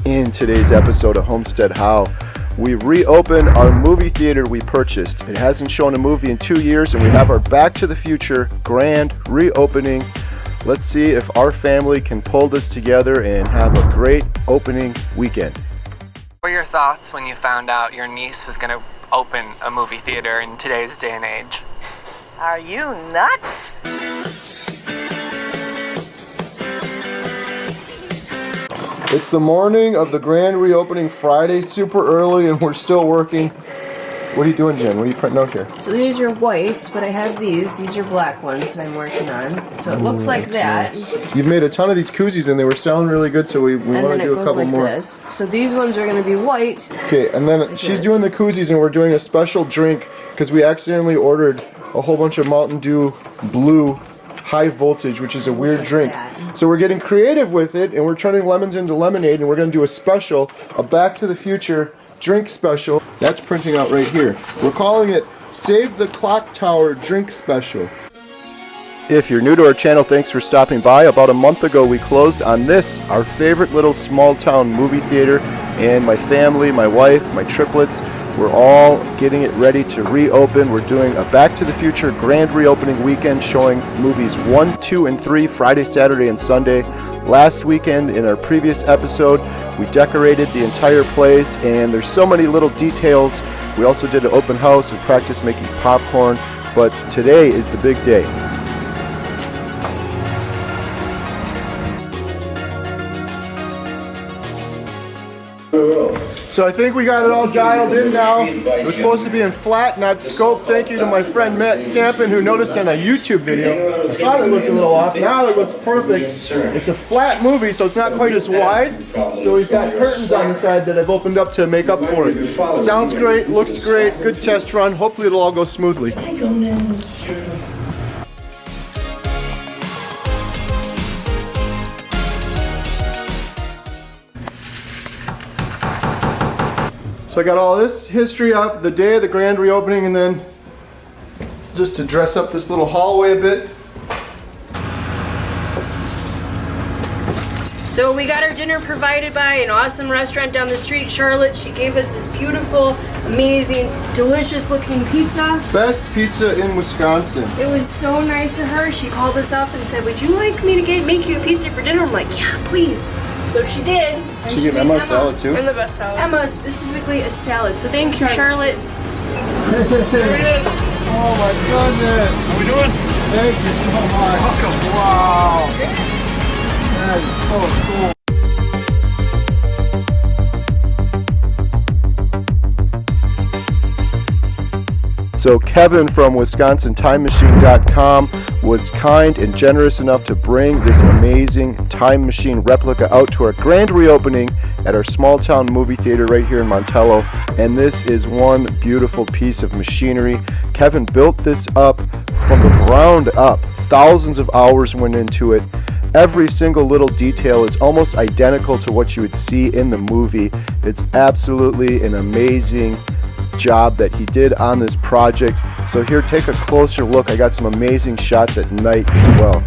In today's episode of Homestead How, we reopen our movie theater we purchased. It hasn't shown a movie in 2 years, and we have our Back to the Future grand reopening. Let's see if our family can pull this together and have a great opening weekend. What were your thoughts when you found out your niece was going to open a movie theater in today's day and age? Are you nuts? It's the morning of the grand reopening Friday, super early, and we're still working. What are you doing, Jen? What are you printing out here? So these are whites, but I have these. These are black ones that I'm working on. So it looks like that. Nice. You've made a ton of these koozies, and they were selling really good, so we want to do a couple like more. This. So these ones are going to be white. Okay, and then like she's doing the koozies, and we're doing a special drink because we accidentally ordered a whole bunch of Mountain Dew Blue High Voltage, which is a weird drink. So we're getting creative with it, and we're turning lemons into lemonade, and we're going to do a special, a Back to the Future drink special. That's printing out right here. We're calling it Save the Clock Tower Drink Special. If you're new to our channel, thanks for stopping by. About a month ago, we closed on this, our favorite little small town movie theater, and my family, my wife, my triplets, we're all getting it ready to reopen. We're doing a Back to the Future grand reopening weekend showing movies 1, 2, and 3 Friday, Saturday, and Sunday. Last weekend in our previous episode, we decorated the entire place, and there's so many little details. We also did an open house and practiced making popcorn, but today is the big day. So I think we got it all dialed in now. It was supposed to be in flat, not scope. Thank you to my friend Matt Sampin, who noticed on a YouTube video. I thought it looked a little off. Now it looks perfect. It's a flat movie, so it's not quite as wide. So we've got curtains on the side that I've opened up to make up for it. Sounds great, looks great, good test run. Hopefully it'll all go smoothly. So I got all this history up, the day of the grand reopening, and then just to dress up this little hallway a bit. So we got our dinner provided by an awesome restaurant down the street, Charlotte. She gave us this beautiful, amazing, delicious looking pizza. Best pizza in Wisconsin. It was so nice of her. She called us up and said, would you like me to make you a pizza for dinner? I'm like, yeah, please. So she did. She gave Emma a salad too? I'm the best salad. Emma, specifically a salad. So thank you, Charlotte. There he is. Oh my goodness. How we doing? Thank you so much. Welcome. Wow. That is so cool. So Kevin from WisconsinTimeMachine.com was kind and generous enough to bring this amazing time machine replica out to our grand reopening at our small town movie theater right here in Montello. And this is one beautiful piece of machinery. Kevin built this up from the ground up. Thousands of hours went into it. Every single little detail is almost identical to what you would see in the movie. It's absolutely an amazing job that he did on this project. So here, take a closer look. I got some amazing shots at night as well.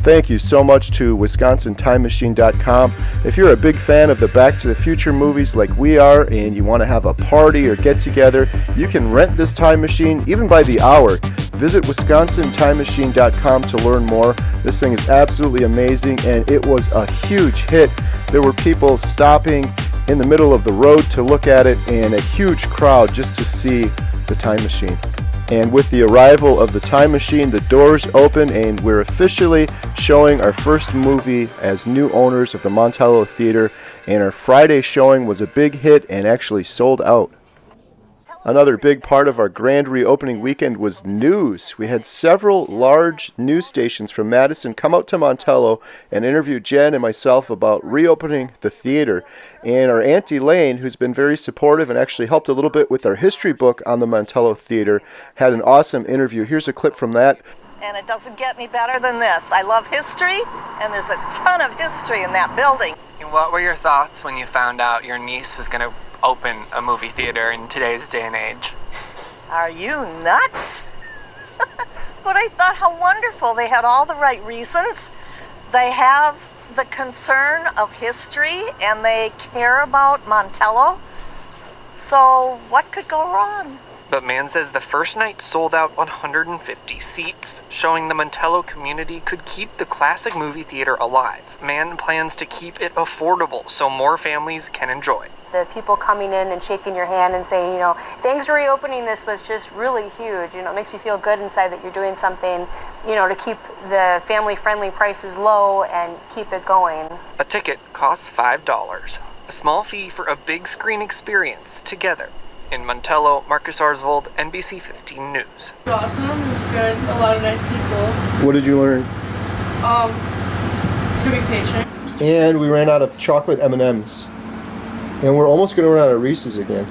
Thank you so much to WisconsinTimeMachine.com. If you're a big fan of the Back to the Future movies like we are, and you want to have a party or get together, you can rent this time machine even by the hour. Visit WisconsinTimeMachine.com to learn more. This thing is absolutely amazing, and it was a huge hit. There were people stopping in the middle of the road to look at it, and a huge crowd just to see the time machine. And with the arrival of the time machine, the doors open and we're officially showing our first movie as new owners of the Montello Theater. And our Friday showing was a big hit and actually sold out. Another big part of our grand reopening weekend was news. We had several large news stations from Madison come out to Montello and interview Jen and myself about reopening the theater. And our Aunt Elaine, who's been very supportive and actually helped a little bit with our history book on the Montello Theater, had an awesome interview. Here's a clip from that. And it doesn't get any better than this. I love history, and there's a ton of history in that building. What were your thoughts when you found out your niece was going to open a movie theater in today's day and age? Are you nuts? But I thought how wonderful. They had all the right reasons. They have the concern of history, and they care about Montello. So what could go wrong? But man says the first night sold out 150 seats, showing the Montello community could keep the classic movie theater alive. Man plans to keep it affordable so more families can enjoy. The people coming in and shaking your hand and saying, you know, thanks for reopening this was just really huge. You know, it makes you feel good inside that you're doing something, you know, to keep the family-friendly prices low and keep it going. A ticket costs $5, a small fee for a big screen experience together. In Montello, Marcus Arsvold, NBC 15 News. It was awesome. It was good. A lot of nice people. What did you learn? To be patient. And we ran out of chocolate M&Ms. And we're almost going to run out of Reese's again.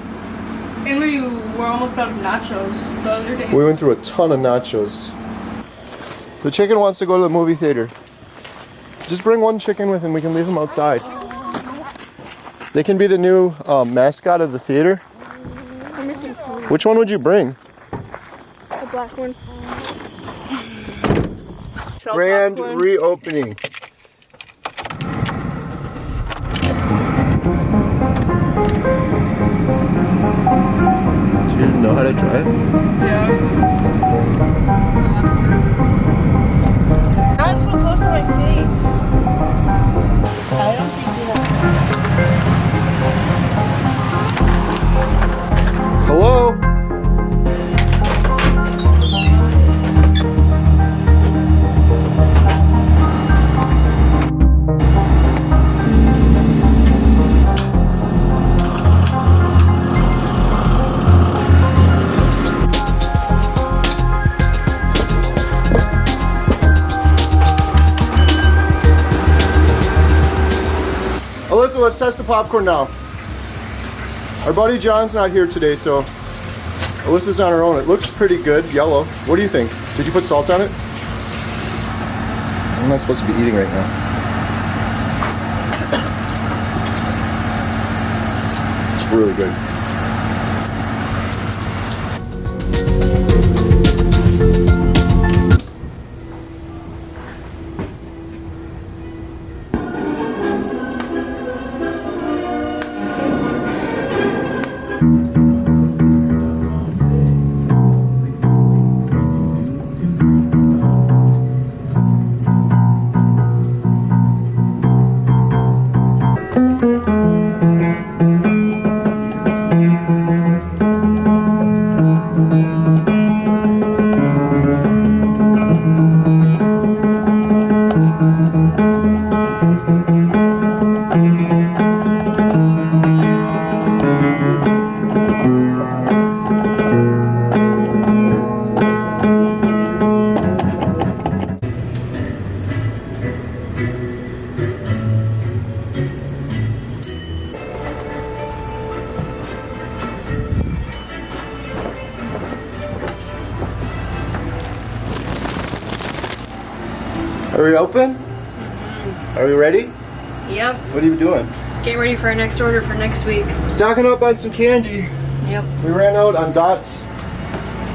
And we were almost out of nachos the other day. We went through a ton of nachos. The chicken wants to go to the movie theater. Just bring one chicken with him. We can leave him outside. They can be the new mascot of the theater. I'm missing one. Which one would you bring? The black one. Grand reopening. Do you know how to drive? Yeah. Not so close to my face. I don't think you have. Hello? Alyssa, let's test the popcorn now. Our buddy John's not here today, so Alyssa's on her own. It looks pretty good, yellow. What do you think? Did you put salt on it? I'm not supposed to be eating right now. It's really good. Are we open? Are we ready? Yep. What are you doing? Getting ready for our next order for next week. Stocking up on some candy. Yep. We ran out on Dots,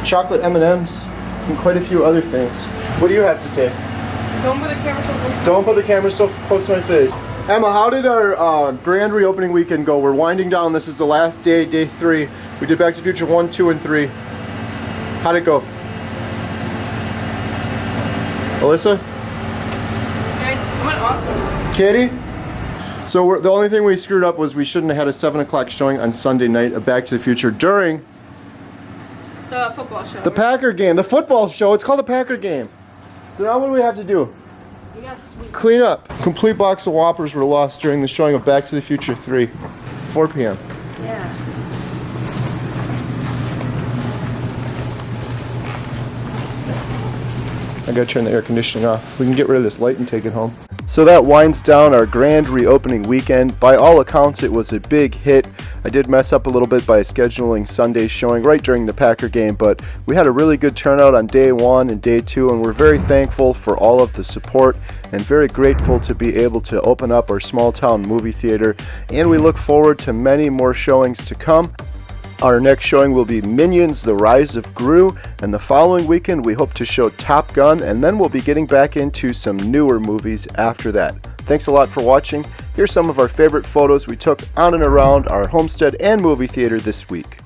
chocolate M&Ms, and quite a few other things. What do you have to say? Don't put the camera so close. Don't put the camera so close to my face. Emma, how did our grand reopening weekend go? We're winding down. This is the last day, day 3. We did Back to the Future 1, 2, and 3. How'd it go? Alyssa? It went awesome. Katie? So the only thing we screwed up was we shouldn't have had a 7 o'clock showing on Sunday night of Back to the Future during The football show. the Packer game, the football show. It's called the Packer game. So now what do we have to do? You got sweet. Clean up. Complete box of Whoppers were lost during the showing of Back to the Future 3, 4 p.m. Yeah. I gotta turn the air conditioning off. We can get rid of this light and take it home. So that winds down our grand reopening weekend. By all accounts, it was a big hit. I did mess up a little bit by scheduling Sunday's showing right during the Packer game, but we had a really good turnout on day 1 and day 2, and we're very thankful for all of the support and very grateful to be able to open up our small town movie theater, and we look forward to many more showings to come. Our next showing will be Minions: The Rise of Gru, and the following weekend we hope to show Top Gun, and then we'll be getting back into some newer movies after that. Thanks a lot for watching. Here's some of our favorite photos we took on and around our homestead and movie theater this week.